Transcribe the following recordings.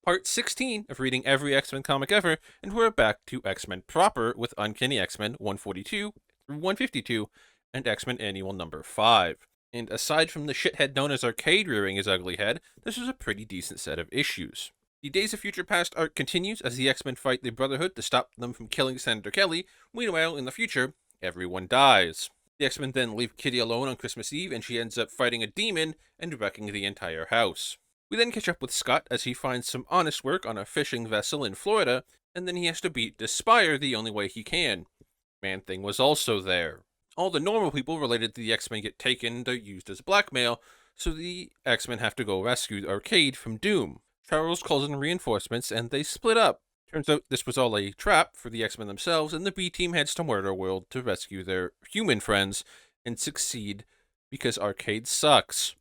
Part 16 of reading every X-Men comic ever, and we're back to X-Men proper with Uncanny X-Men 142 through 152 and X-Men Annual number 5. And aside from the shithead known as Arcade rearing his ugly head, this was a pretty decent set of issues. The Days of Future Past arc continues as the X-Men fight the Brotherhood to stop them from killing Senator Kelly. Meanwhile, in the future, everyone dies. The X-Men then leave Kitty alone on Christmas Eve, and she ends up fighting a demon and wrecking the entire house. We then catch up with Scott as he finds some honest work on a fishing vessel in Florida, and then he has to beat Despire the only way he can. Man-Thing was also there. All the normal people related to the X-Men get taken and used as blackmail, so the X-Men have to go rescue Arcade from Doom. Charles calls in reinforcements, and they split up. Turns out this was all a trap for the X-Men themselves, and the B-Team heads to Murder World to rescue their human friends and succeed because Arcade sucks.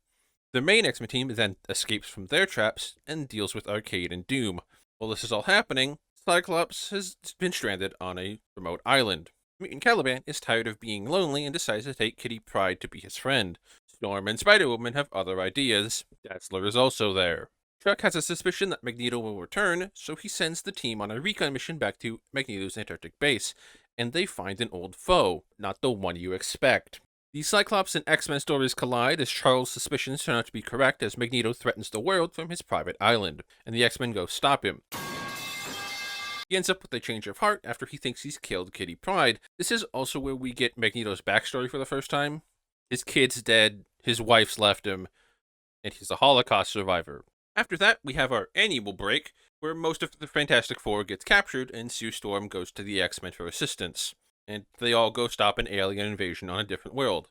The main X-Men team then escapes from their traps and deals with Arcade and Doom. While this is all happening, Cyclops has been stranded on a remote island. Mutant Caliban is tired of being lonely and decides to take Kitty Pryde to be his friend. Storm and Spider-Woman have other ideas. Dazzler is also there. Chuck has a suspicion that Magneto will return, so he sends the team on a recon mission back to Magneto's Antarctic base, and they find an old foe, not the one you expect. The Cyclops and X-Men stories collide as Charles' suspicions turn out to be correct as Magneto threatens the world from his private island, and the X-Men go stop him. He ends up with a change of heart after he thinks he's killed Kitty Pryde. This is also where we get Magneto's backstory for the first time. His kid's dead, his wife's left him, and he's a Holocaust survivor. After that, we have our annual break, where most of the Fantastic Four gets captured and Sue Storm goes to the X-Men for assistance. And they all go stop an alien invasion on a different world.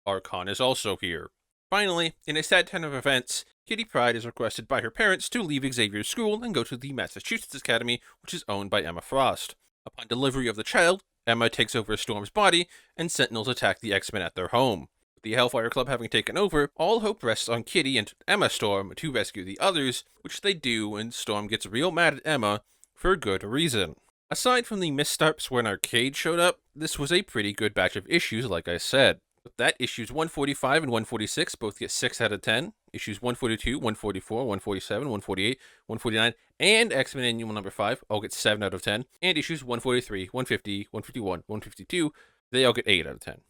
Archon is also here. Finally, in a sad turn of events, Kitty Pryde is requested by her parents to leave Xavier's school and go to the Massachusetts Academy, which is owned by Emma Frost. Upon delivery of the child, Emma takes over Storm's body, and Sentinels attack the X-Men at their home. With the Hellfire Club having taken over, all hope rests on Kitty and Emma Storm to rescue the others, which they do, and Storm gets real mad at Emma for good reason. Aside from the missteps when Arcade showed up, this was a pretty good batch of issues, like I said. With that, issues 145 and 146 both get 6 out of 10. Issues 142, 144, 147, 148, 149, and X-Men Annual number 5 all get 7 out of 10. And issues 143, 150, 151, 152, they all get 8 out of 10.